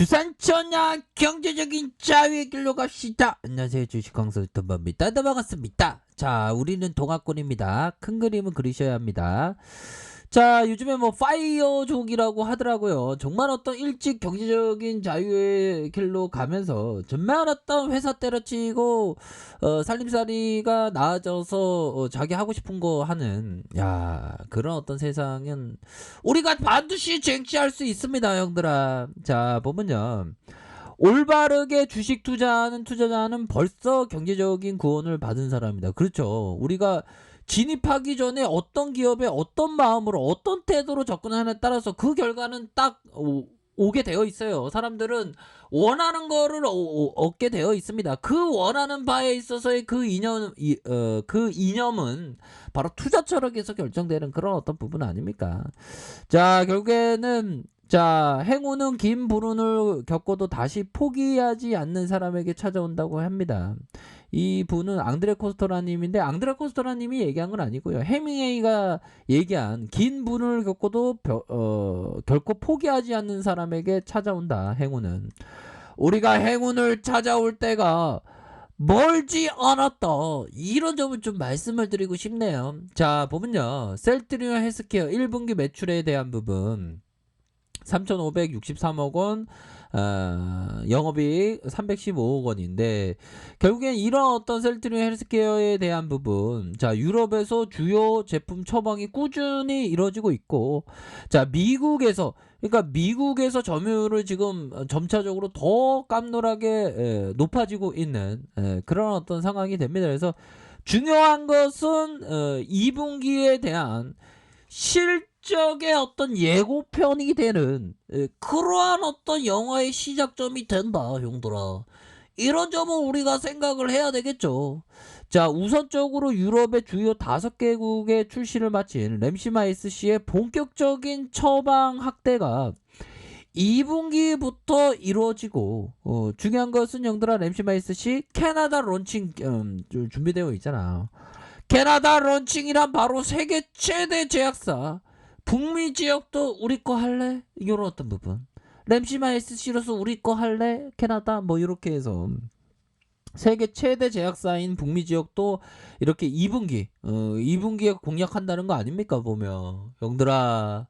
주산천하 경제적인 자유의 길로 갑시다. 안녕하세요, 주식광수 유튜버입니다. 반갑습니다. 자, 우리는 동학권입니다. 큰 그림은 그리셔야 합니다. 자, 요즘에 뭐 파이어족이라고 하더라고요. 정말 어떤 일찍 경제적인 자유의 길로 가면서 정말 어떤 회사 때려치고 살림살이가 나아져서 자기 하고 싶은 거 하는, 야, 그런 어떤 세상은 우리가 반드시 쟁취할 수 있습니다, 형들아. 자, 보면요, 올바르게 주식 투자하는 투자자는 벌써 경제적인 구원을 받은 사람이다. 그렇죠. 우리가 진입하기 전에 어떤 기업에 어떤 마음으로 어떤 태도로 접근하느냐에 따라서 그 결과는 딱 오게 되어 있어요. 사람들은 원하는 거를 얻게 되어 있습니다. 그 원하는 바에 있어서의 그 이념은 바로 투자 철학에서 결정되는 그런 어떤 부분 아닙니까? 자, 결국에는, 자, 행운은 긴 불운을 겪어도 다시 포기하지 않는 사람에게 찾아온다고 합니다. 이 분은 앙드레 코스토라님인데, 앙드레 코스토라님이 얘기한 건 아니고요. 해밍웨이가 얘기한 긴 불운을 겪어도 결코 포기하지 않는 사람에게 찾아온다. 행운은. 우리가 행운을 찾아올 때가 멀지 않았다. 이런 점을 좀 말씀을 드리고 싶네요. 자, 보면요, 셀트리온 헬스케어 1분기 매출에 대한 부분 3,563억 원, 영업이익 315억 원인데, 결국엔 이런 어떤 셀트리온 헬스케어에 대한 부분, 자, 유럽에서 주요 제품 처방이 꾸준히 이루어지고 있고, 자, 미국에서 점유율을 지금 점차적으로 더 깜놀하게 높아지고 있는 그런 어떤 상황이 됩니다. 그래서 중요한 것은 2분기에 대한 실적의 어떤 예고편이 되는 그러한 어떤 영화의 시작점이 된다, 형들아. 이런 점은 우리가 생각을 해야 되겠죠. 자, 우선적으로 유럽의 주요 5개국의 출시를 마친 램시마이스씨의 본격적인 처방 확대가 2분기부터 이루어지고, 중요한 것은 형들아, 램시마이스씨 캐나다 론칭 준비되어 있잖아. 캐나다 런칭이란 바로 세계 최대 제약사. 북미 지역도 우리 거 할래? 이런 어떤 부분. 램시마이스씨로서 우리 거 할래? 캐나다 뭐 이렇게 해서 세계 최대 제약사인 북미 지역도 이렇게 2분기에 공략한다는 거 아닙니까, 보면. 형들아,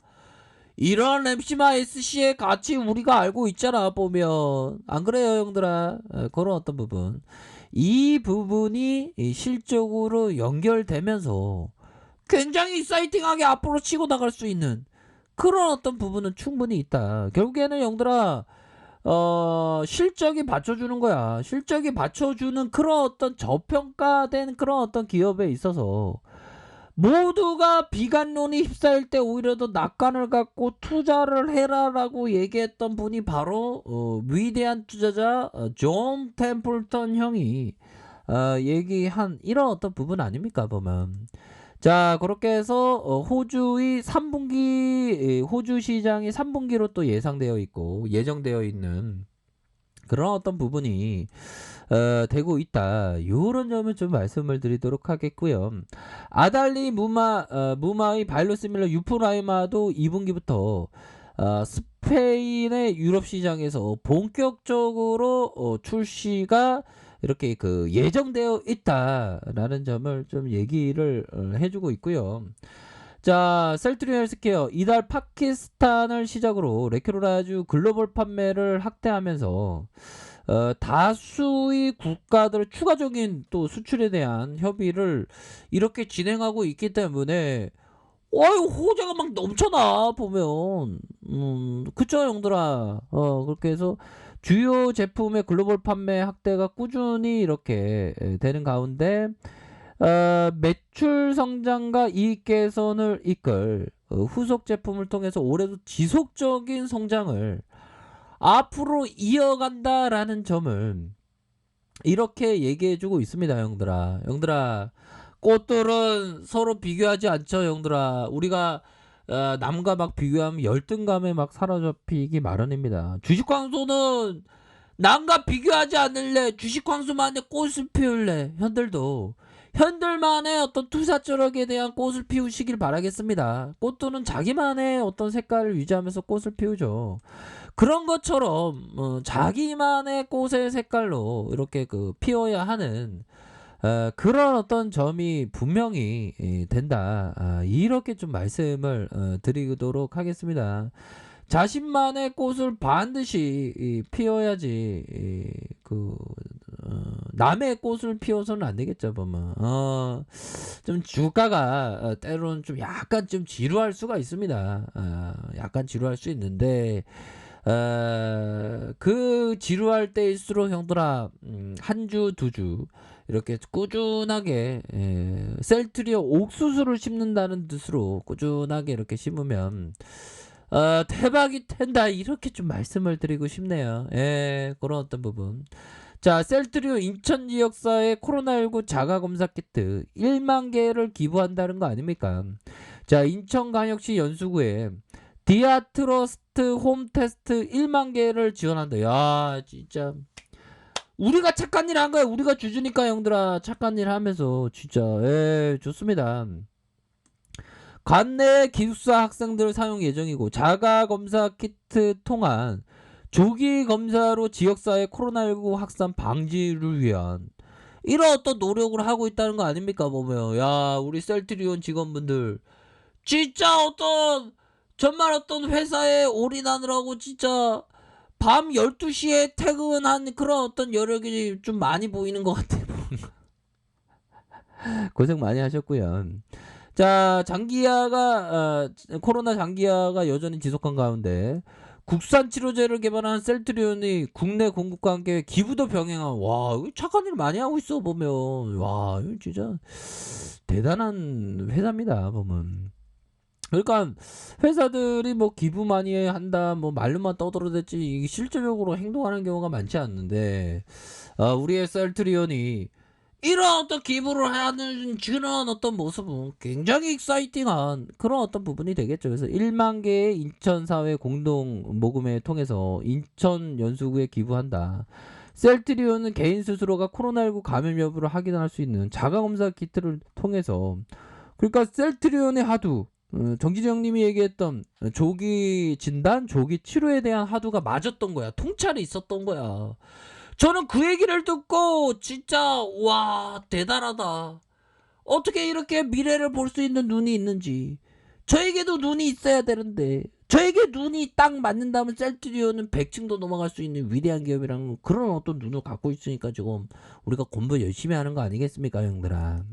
이런 램시마이스씨의 가치 우리가 알고 있잖아, 보면. 안 그래요, 형들아? 그런 어떤 부분. 이 부분이 실적으로 연결되면서 굉장히 익사이팅하게 앞으로 치고 나갈 수 있는 그런 어떤 부분은 충분히 있다. 결국에는 형들아, 실적이 받쳐주는 거야. 실적이 받쳐주는 그런 어떤 저평가된 그런 어떤 기업에 있어서 모두가 비관론이 휩싸일 때 오히려 더 낙관을 갖고 투자를 해라라고 얘기했던 분이 바로 위대한 투자자 존 템플턴 형이 얘기한 이런 어떤 부분 아닙니까, 보면. 자, 그렇게 해서 호주의 3분기, 호주 시장이 3분기로 또 예상되어 있고 예정되어 있는 그런 어떤 부분이 되고 있다. 요런 점을 좀 말씀을 드리도록 하겠고요. 아달리 무마의 바이로시밀러 유프라이마도 2분기부터 스페인의 유럽 시장에서 본격적으로 출시가 이렇게 그 예정되어 있다라는 점을 좀 얘기를 해주고 있고요. 자, 셀트리온 헬스케어 이달 파키스탄을 시작으로 레큐로라주 글로벌 판매를 확대하면서 다수의 국가들 추가적인 또 수출에 대한 협의를 이렇게 진행하고 있기 때문에 호재가 막 넘쳐나, 보면. 그쵸, 형들아. 그렇게 해서 주요 제품의 글로벌 판매 확대가 꾸준히 이렇게 되는 가운데 매출 성장과 이익 개선을 이끌 후속 제품을 통해서 올해도 지속적인 성장을 앞으로 이어간다라는 점을 이렇게 얘기해주고 있습니다, 형들아. 형들아, 꽃들은 서로 비교하지 않죠, 형들아. 우리가 남과 막 비교하면 열등감에 막 사로잡히기 마련입니다. 주식광수는 남과 비교하지 않을래. 주식광수만의 꽃을 피울래. 현들만의 어떤 투자 철학에 대한 꽃을 피우시길 바라겠습니다. 꽃들은 자기만의 어떤 색깔을 유지하면서 꽃을 피우죠. 그런 것처럼 자기만의 꽃의 색깔로 이렇게 피어야 하는 그런 어떤 점이 분명히 된다. 이렇게 좀 말씀을 드리도록 하겠습니다. 자신만의 꽃을 반드시 피워야지 남의 꽃을 피워서는 안 되겠죠 보면. 좀 주가가 때로는 좀 약간 좀 지루할 수가 있습니다. 약간 지루할 수 있는데 그 지루할 때일수록 형들아, 한 주, 두 주 이렇게 꾸준하게 셀트리온 옥수수를 심는다는 뜻으로 꾸준하게 이렇게 심으면 대박이 된다, 이렇게 좀 말씀을 드리고 싶네요. 그런 어떤 부분. 자, 셀트리온 인천 지역사회 코로나19 자가검사 키트 1만 개를 기부한다는 거 아닙니까? 자, 인천광역시 연수구에 디아트러스트 홈테스트 1만 개를 지원한다. 야, 진짜 우리가 착한 일 한 거야. 우리가 주주니까 형들아, 착한 일 하면서 진짜 좋습니다. 관내 기숙사 학생들 사용 예정이고, 자가검사 키트 통한 조기 검사로 지역사회 코로나19 확산 방지를 위한 이런 어떤 노력을 하고 있다는 거 아닙니까 보면. 야, 우리 셀트리온 직원분들 진짜 정말 어떤 회사에 올인하느라고 진짜 밤 12시에 퇴근한 그런 어떤 여력이 좀 많이 보이는 것 같아요. 고생 많이 하셨고요. 자, 코로나 장기화가 여전히 지속한 가운데 국산 치료제를 개발한 셀트리온이 국내 공급과 함께 기부도 병행한, 와, 이거 착한 일 많이 하고 있어 보면. 와, 이거 진짜 대단한 회사입니다 보면. 그러니까 회사들이 뭐 기부 많이 한다, 뭐 말로만 떠들어댔지 이게 실질적으로 행동하는 경우가 많지 않는데, 우리의 셀트리온이 이런 어떤 기부를 하는 그런 어떤 모습은 굉장히 익사이팅한 그런 어떤 부분이 되겠죠. 그래서 1만 개의 인천 사회 공동 모금회 통해서 인천 연수구에 기부한다. 셀트리온은 개인 스스로가 코로나19 감염 여부를 확인할 수 있는 자가검사 키트를 통해서, 그러니까 셀트리온의 하두, 정기정 님이 얘기했던 조기 진단, 조기 치료에 대한 하두가 맞았던 거야. 통찰이 있었던 거야. 저는 그 얘기를 듣고 진짜 와, 대단하다. 어떻게 이렇게 미래를 볼 수 있는 눈이 있는지. 저에게도 눈이 있어야 되는데, 저에게 눈이 딱 맞는다면 셀트리온은 100층도 넘어갈 수 있는 위대한 기업이라는 그런 어떤 눈을 갖고 있으니까 지금 우리가 공부 열심히 하는 거 아니겠습니까 형들아.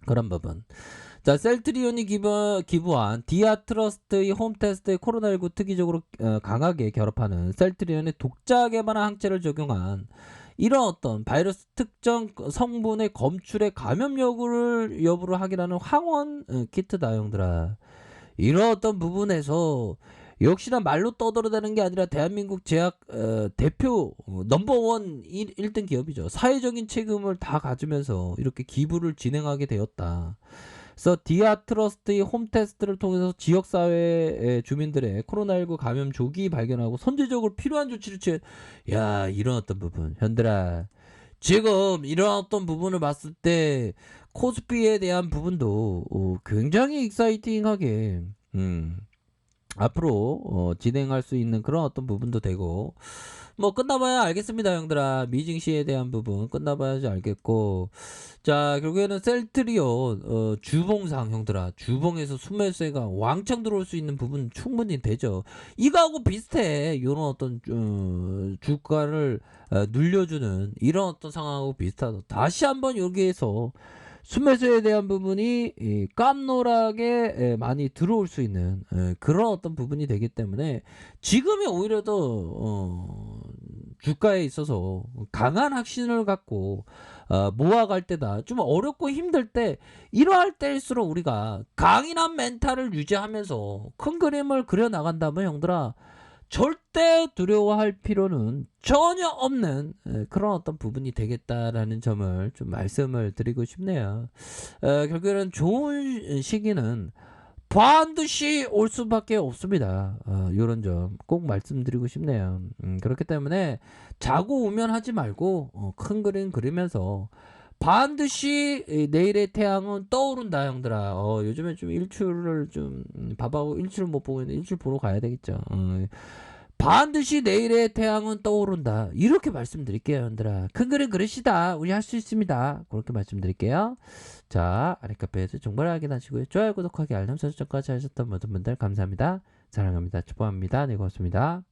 그런 부분. 자, 셀트리온이 기부한 디아트러스트의 홈테스트의 코로나19 특이적으로 강하게 결합하는 셀트리온의 독자 개발한 항체를 적용한 이런 어떤 바이러스 특정 성분의 검출의 감염 여부를 확인하는 황원 키트다 형들아. 이런 어떤 부분에서 역시나 말로 떠들어대는 게 아니라 대한민국 제약 대표 넘버원 1등 기업이죠. 사회적인 책임을 다 가지면서 이렇게 기부를 진행하게 되었다. 그래서 디아트러스트의 홈테스트를 통해서 지역사회 주민들의 코로나19 감염 조기 발견하고 선제적으로 필요한 조치를 야, 이런 어떤 부분 현들아, 지금 이런 어떤 부분을 봤을 때 코스피에 대한 부분도 굉장히 익사이팅하게 앞으로 진행할 수 있는 그런 어떤 부분도 되고, 뭐 끝나봐야 알겠습니다 형들아. 미징시에 대한 부분 끝나봐야지 알겠고, 자, 결국에는 셀트리온 주봉상 형들아, 주봉에서 순매수세가 왕창 들어올 수 있는 부분 충분히 되죠. 이거하고 비슷해. 이런 어떤 주가를 눌려주는 이런 어떤 상황하고 비슷하다. 다시 한번 여기에서 순매수에 대한 부분이 깜놀하게 많이 들어올 수 있는 그런 어떤 부분이 되기 때문에 지금이 오히려 더 주가에 있어서 강한 확신을 갖고 모아갈 때다. 좀 어렵고 힘들 때, 이러할 때일수록 우리가 강인한 멘탈을 유지하면서 큰 그림을 그려나간다면 형들아, 절대 두려워할 필요는 전혀 없는 그런 어떤 부분이 되겠다라는 점을 좀 말씀을 드리고 싶네요. 결국에는 좋은 시기는 반드시 올 수밖에 없습니다. 이런 점 꼭 말씀드리고 싶네요. 그렇기 때문에 자고 우면하지 말고 큰 그림 그리면서 반드시 내일의 태양은 떠오른다 형들아. 요즘에 좀 일출을 좀 밥하고 일출 못 보고 있는데 일출 보러 가야 되겠죠. 반드시 내일의 태양은 떠오른다. 이렇게 말씀드릴게요, 여러분들아. 큰 그림 그리시다. 우리 할 수 있습니다. 그렇게 말씀드릴게요. 자, 아랫카페에서 정보를 확인하시고요. 좋아요, 구독하기, 알람 설정까지 하셨던 모든 분들 감사합니다. 사랑합니다. 축복합니다. 네, 고맙습니다.